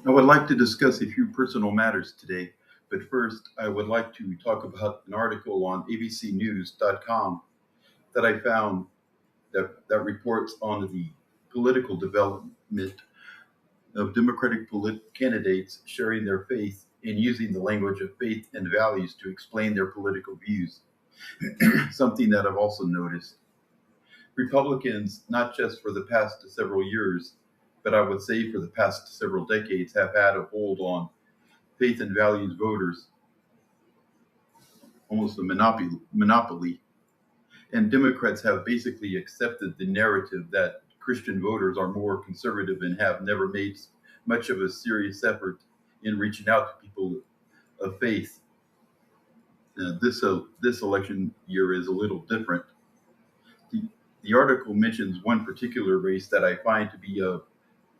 I would like to discuss a few personal matters today, but first I would like to talk about an article on abcnews.com that I found that reports on the political development of Democratic candidates sharing their faith and using the language of faith and values to explain their political views, something that I've also noticed. Republicans, not just for the past several years, but I would say for the past several decades, have had a hold on faith and values voters, almost a monopoly. And Democrats have basically accepted the narrative that Christian voters are more conservative and have never made much of a serious effort in reaching out to people of faith. This election year is a little different. The, the article mentions one particular race that I find to be of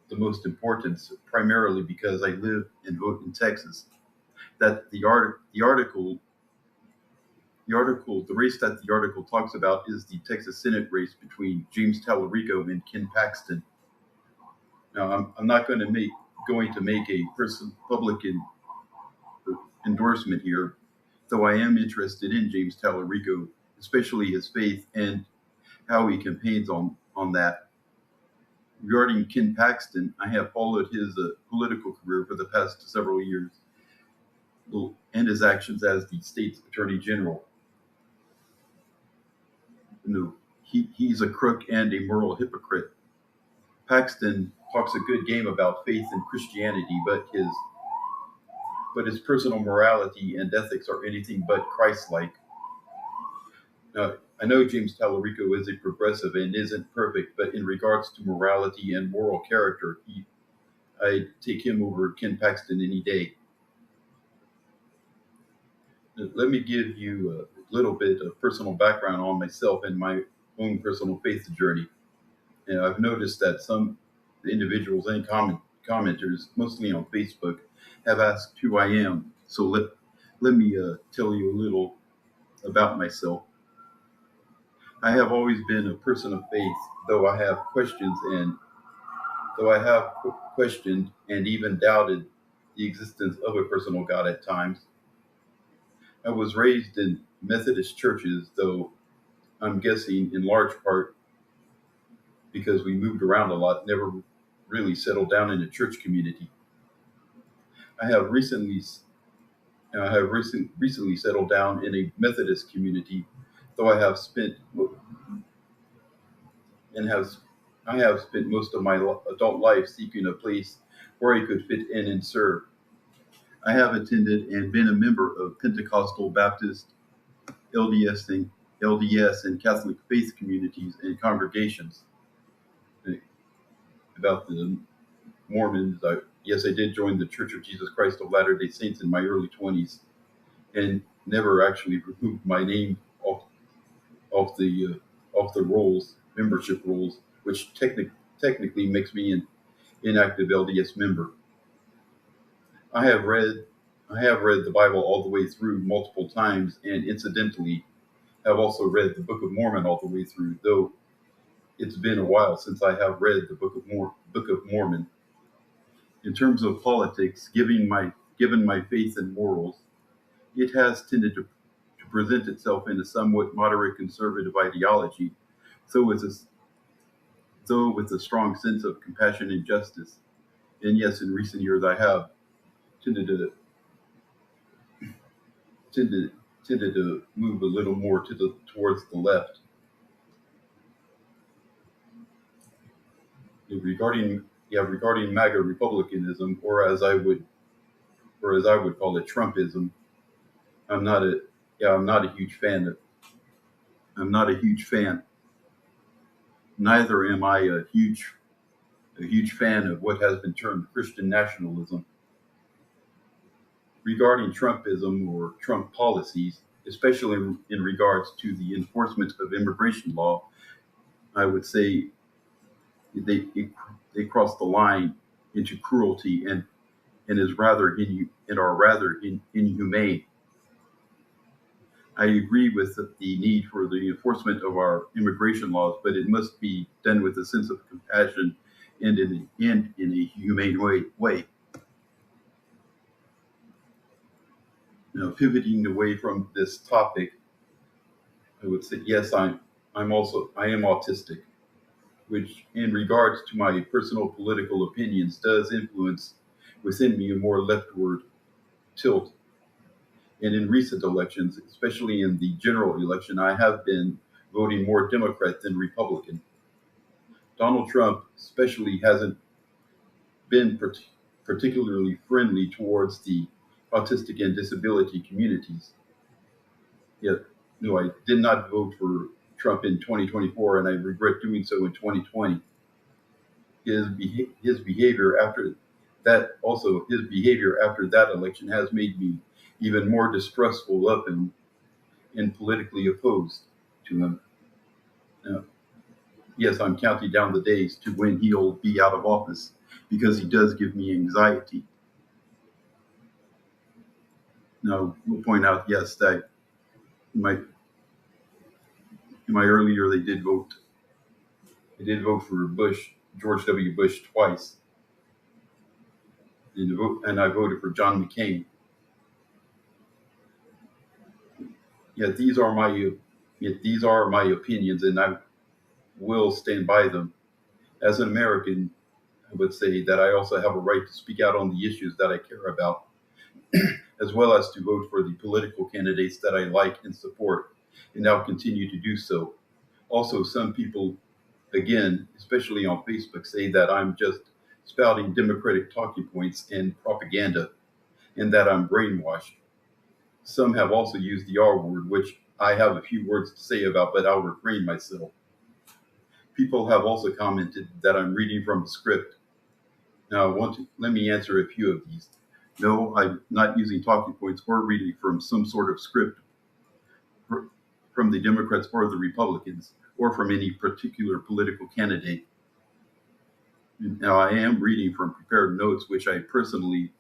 the most importance, primarily because I live and vote in Texas. That the race that the article talks about is the Texas Senate race between James Tallarico and Ken Paxton. Now, I'm not going to make a public endorsement here, though I am interested in James Tallarico, especially his faith and how he campaigns on that. Regarding Ken Paxton, I have followed his political career for the past several years and his actions as the state's attorney general. No, he's a crook and a moral hypocrite. Paxton talks a good game about faith and Christianity, but his personal morality and ethics are anything but Christ-like. Now, I know James Tallarico is a progressive and isn't perfect, but in regards to morality and moral character, I take him over Ken Paxton any day. Let me give you a little bit of personal background on myself and my own personal faith journey. And I've noticed that some individuals and commenters, mostly on Facebook, have asked who I am. So let me tell you a little about myself. I have always been a person of faith, though I have questioned and even doubted the existence of a personal God at times. I was raised in Methodist churches, though I'm guessing in large part because we moved around a lot, never really settled down in a church community. I have recently recently settled down in a Methodist community, though and have I have spent most of my adult life seeking a place where I could fit in and serve. I have attended and been a member of Pentecostal, Baptist, LDS, and Catholic faith communities and congregations. About the Mormons, yes, I did join the Church of Jesus Christ of Latter-day Saints in my early 20s, and never actually removed my name off the membership rolls, which technically makes me an inactive LDS member. I have read I have read the Bible all the way through multiple times, and incidentally, have also read the Book of Mormon all the way through, though it's been a while since I have read the Book of Mormon. In terms of politics, given my faith and morals, it has tended to present itself in a somewhat moderate conservative ideology, so with a, though with a strong sense of compassion and justice. And yes, in recent years, I have tended to tended tended to move a little more towards the left. Regarding MAGA republicanism, or as I would call it, Trumpism, I'm not a I'm not a huge fan of. I'm not a huge fan. Neither am I a huge fan of what has been termed Christian nationalism. Regarding Trumpism or Trump policies, especially in regards to the enforcement of immigration law, I would say they they cross the line into cruelty and are rather inhumane. I agree with the need for the enforcement of our immigration laws, but it must be done with a sense of compassion and in a humane way. Pivoting away from this topic, I would say yes, I am autistic, which in regards to my personal political opinions does influence within me a more leftward tilt. And in recent elections, especially in the general election, I have been voting more Democrat than Republican. Donald Trump, especially, hasn't been particularly friendly towards the autistic and disability communities. Yet, no, I did not vote for Trump in 2024, and I regret doing so in 2020. His behavior after that, also his behavior after that election, has made me even more distrustful of him and politically opposed to him. Now, yes, I'm counting down the days to when he'll be out of office because he does give me anxiety. Now, we'll point out, yes, that in my earlier they did vote. They did vote for George W. Bush twice, and I voted for John McCain. Yet these are my opinions, and I will stand by them. As an American, I would say that I also have a right to speak out on the issues that I care about, as well as to vote for the political candidates that I like and support, and now continue to do so. Also, some people, again, especially on Facebook, say that I'm just spouting Democratic talking points and propaganda, and that I'm brainwashed. Some have also used the R word, which I have a few words to say about, but I'll refrain myself. People have also commented that I'm reading from a script. Now, let me answer a few of these. No, I'm not using talking points or reading from some sort of script from the Democrats or the Republicans or from any particular political candidate. Now, I am reading from prepared notes, which I personally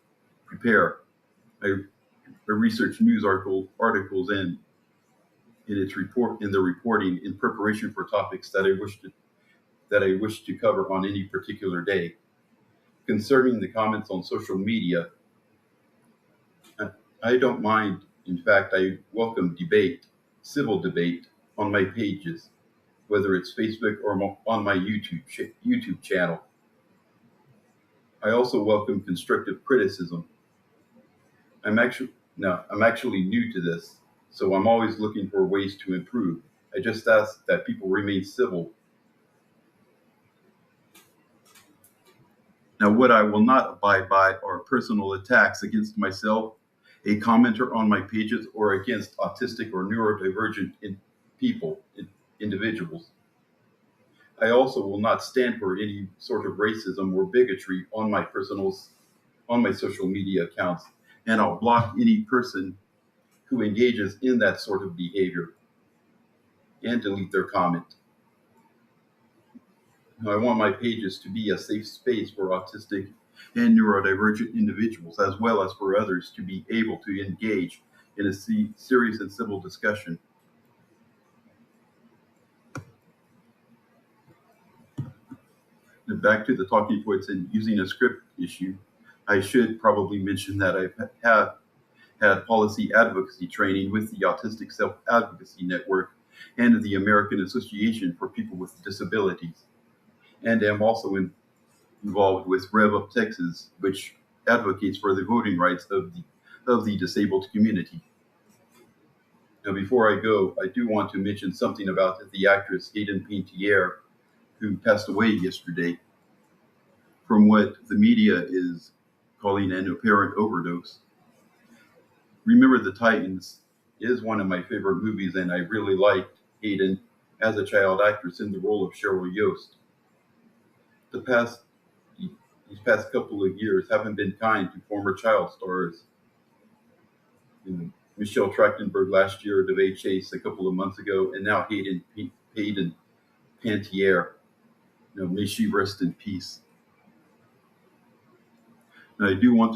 prepare. I research news articles and in the reporting in preparation for topics that I wish to cover on any particular day. Concerning the comments on social media, I don't mind. In fact, I welcome debate, civil debate, on my pages, whether it's Facebook or on my YouTube channel. I also welcome constructive criticism. I'm actually I'm actually new to this, so I'm always looking for ways to improve. I just ask that people remain civil. Now, what I will not abide by are personal attacks against myself, a commenter on my pages, or against autistic or neurodivergent individuals. I also will not stand for any sort of racism or bigotry on my social media accounts, and I'll block any person who engages in that sort of behavior and delete their comment. Now, I want my pages to be a safe space for autistic and neurodivergent individuals, as well as for others to be able to engage in a serious and civil discussion. And back to the talking points and using a script issue, I should probably mention that have had policy advocacy training with the Autistic Self-Advocacy Network and the American Association for People with Disabilities, and am also involved with Rev Up Texas, which advocates for the voting rights of the disabled community. Now, before I go, I do want to mention something about the actress Hayden Panettiere, who passed away yesterday from what the media is calling an apparent overdose. Remember the Titans is one of my favorite movies, and I really liked Hayden as a child actress in the role of Cheryl Yost. These past couple of years haven't been kind to former child stars. Michelle Trachtenberg last year, DeVay Chase a couple of months ago, and now Hayden Panettiere. May she rest in peace. And I do hope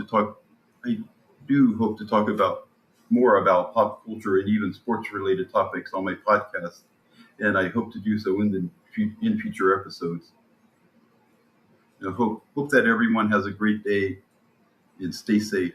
to talk about more about pop culture and even sports related topics on my podcast, and I hope to do so in future episodes. I hope that everyone has a great day and stay safe.